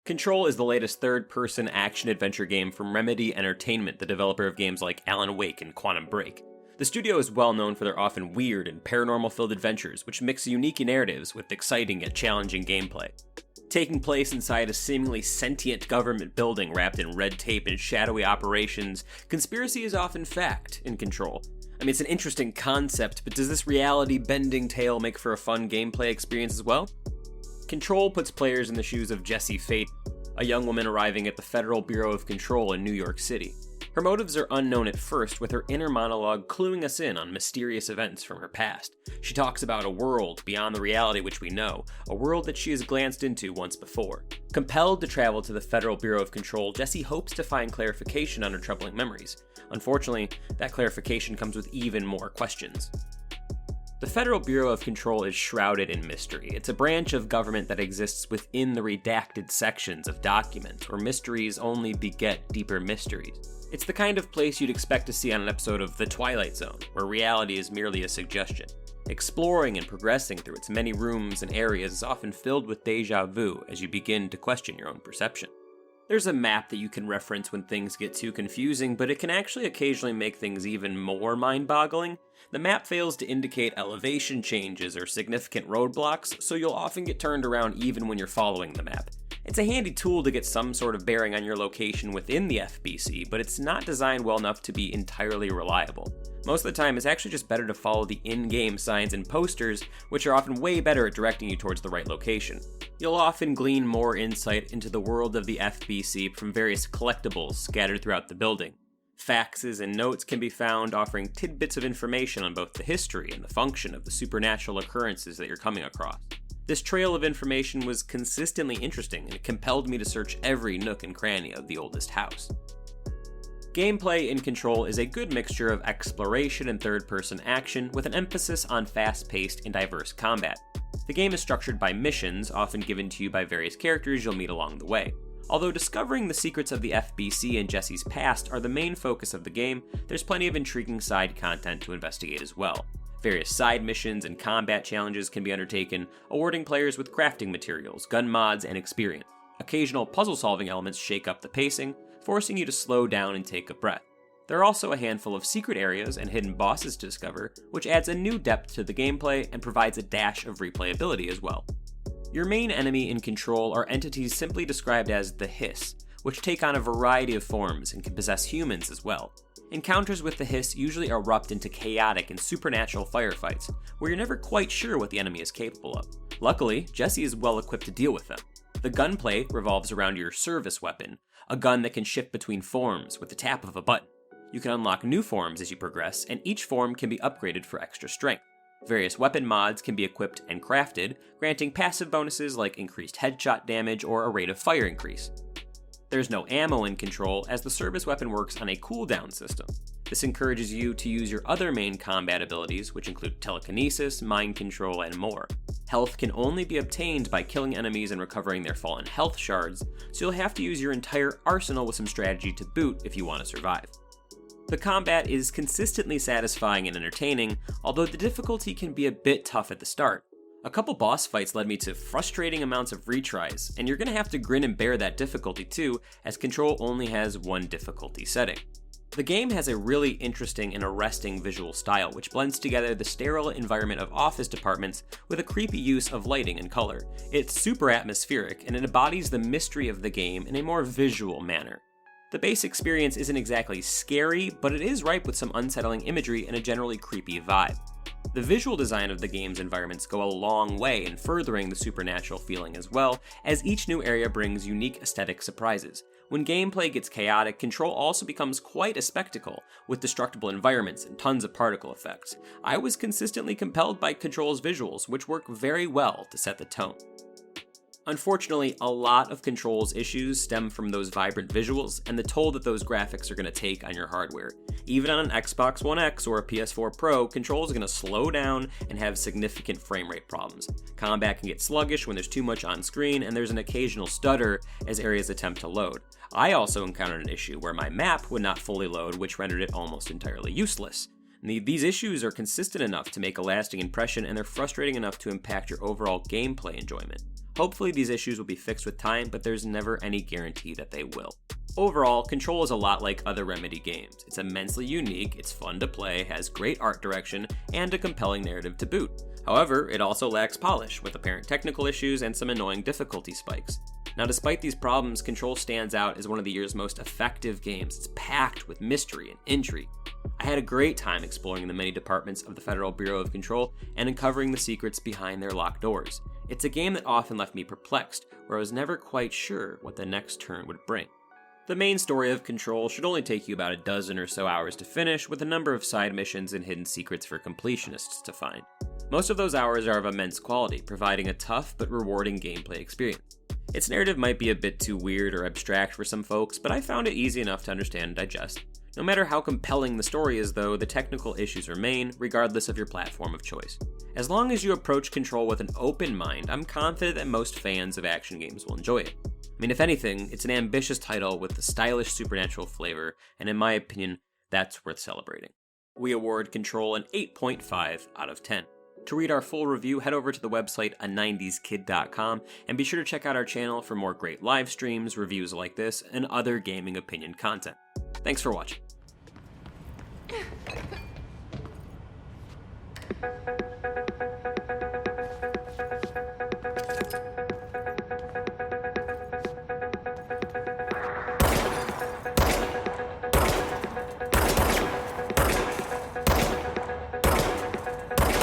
Control is the latest third-person action-adventure game from Remedy Entertainment, the developer of games like Alan Wake and Quantum Break. The studio is well known for their often weird and paranormal-filled adventures, which mix unique narratives with exciting yet challenging gameplay. Taking place inside a seemingly sentient government building wrapped in red tape and shadowy operations, conspiracy is often fact in Control. I mean, it's an interesting concept, but does this reality-bending tale make for a fun gameplay experience as well? Control puts players in the shoes of Jessie Fate, a young woman arriving at the Federal Bureau of Control in New York City. Her motives are unknown at first, with her inner monologue cluing us in on mysterious events from her past. She talks about a world beyond the reality which we know, a world that she has glanced into once before. Compelled to travel to the Federal Bureau of Control, Jessie hopes to find clarification on her troubling memories. Unfortunately, that clarification comes with even more questions. The Federal Bureau of Control is shrouded in mystery. It's a branch of government that exists within the redacted sections of documents, where mysteries only beget deeper mysteries. It's the kind of place you'd expect to see on an episode of The Twilight Zone, where reality is merely a suggestion. Exploring and progressing through its many rooms and areas is often filled with deja vu as you begin to question your own perception. There's a map that you can reference when things get too confusing, but it can actually occasionally make things even more mind-boggling. The map fails to indicate elevation changes or significant roadblocks, so you'll often get turned around even when you're following the map. It's a handy tool to get some sort of bearing on your location within the FBC, but it's not designed well enough to be entirely reliable. Most of the time, it's actually just better to follow the in-game signs and posters, which are often way better at directing you towards the right location. You'll often glean more insight into the world of the FBC from various collectibles scattered throughout the building. Faxes and notes can be found offering tidbits of information on both the history and the function of the supernatural occurrences that you're coming across. This trail of information was consistently interesting, and it compelled me to search every nook and cranny of the oldest house. Gameplay in Control is a good mixture of exploration and third-person action, with an emphasis on fast-paced and diverse combat. The game is structured by missions, often given to you by various characters you'll meet along the way. Although discovering the secrets of the FBC and Jessie's past are the main focus of the game, there's plenty of intriguing side content to investigate as well. Various side missions and combat challenges can be undertaken, awarding players with crafting materials, gun mods, and experience. Occasional puzzle-solving elements shake up the pacing, forcing you to slow down and take a breath. There are also a handful of secret areas and hidden bosses to discover, which adds a new depth to the gameplay and provides a dash of replayability as well. Your main enemy in Control are entities simply described as the Hiss, which take on a variety of forms and can possess humans as well. Encounters with the Hiss usually erupt into chaotic and supernatural firefights, where you're never quite sure what the enemy is capable of. Luckily, Jessie is well equipped to deal with them. The gunplay revolves around your service weapon, a gun that can shift between forms with the tap of a button. You can unlock new forms as you progress, and each form can be upgraded for extra strength. Various weapon mods can be equipped and crafted, granting passive bonuses like increased headshot damage or a rate of fire increase. There's no ammo in Control, as the service weapon works on a cooldown system. This encourages you to use your other main combat abilities, which include telekinesis, mind control, and more. Health can only be obtained by killing enemies and recovering their fallen health shards, so you'll have to use your entire arsenal with some strategy to boot if you want to survive. The combat is consistently satisfying and entertaining, although the difficulty can be a bit tough at the start. A couple boss fights led me to frustrating amounts of retries, and you're going to have to grin and bear that difficulty too, as Control only has one difficulty setting. The game has a really interesting and arresting visual style, which blends together the sterile environment of office departments with a creepy use of lighting and color. It's super atmospheric, and it embodies the mystery of the game in a more visual manner. The base experience isn't exactly scary, but it is ripe with some unsettling imagery and a generally creepy vibe. The visual design of the game's environments go a long way in furthering the supernatural feeling as well, as each new area brings unique aesthetic surprises. When gameplay gets chaotic, Control also becomes quite a spectacle, with destructible environments and tons of particle effects. I was consistently compelled by Control's visuals, which work very well to set the tone. Unfortunately, a lot of Control's issues stem from those vibrant visuals and the toll that those graphics are going to take on your hardware. Even on an Xbox One X or a PS4 Pro, Control is going to slow down and have significant frame rate problems. Combat can get sluggish when there's too much on screen, and there's an occasional stutter as areas attempt to load. I also encountered an issue where my map would not fully load, which rendered it almost entirely useless. These issues are consistent enough to make a lasting impression, and they're frustrating enough to impact your overall gameplay enjoyment. Hopefully these issues will be fixed with time, but there's never any guarantee that they will. Overall, Control is a lot like other Remedy games. It's immensely unique, it's fun to play, has great art direction, and a compelling narrative to boot. However, it also lacks polish, with apparent technical issues and some annoying difficulty spikes. Now, despite these problems, Control stands out as one of the year's most effective games. It's packed with mystery and intrigue. I had a great time exploring the many departments of the Federal Bureau of Control and uncovering the secrets behind their locked doors. It's a game that often left me perplexed, where I was never quite sure what the next turn would bring. The main story of Control should only take you about a dozen or so hours to finish, with a number of side missions and hidden secrets for completionists to find. Most of those hours are of immense quality, providing a tough but rewarding gameplay experience. Its narrative might be a bit too weird or abstract for some folks, but I found it easy enough to understand and digest. No matter how compelling the story is, though, the technical issues remain, regardless of your platform of choice. As long as you approach Control with an open mind, I'm confident that most fans of action games will enjoy it. I mean, if anything, it's an ambitious title with a stylish supernatural flavor, and in my opinion, that's worth celebrating. We award Control an 8.5 out of 10. To read our full review, head over to the website a90skid.com, and be sure to check out our channel for more great live streams, reviews like this, and other gaming opinion content. Thanks for watching.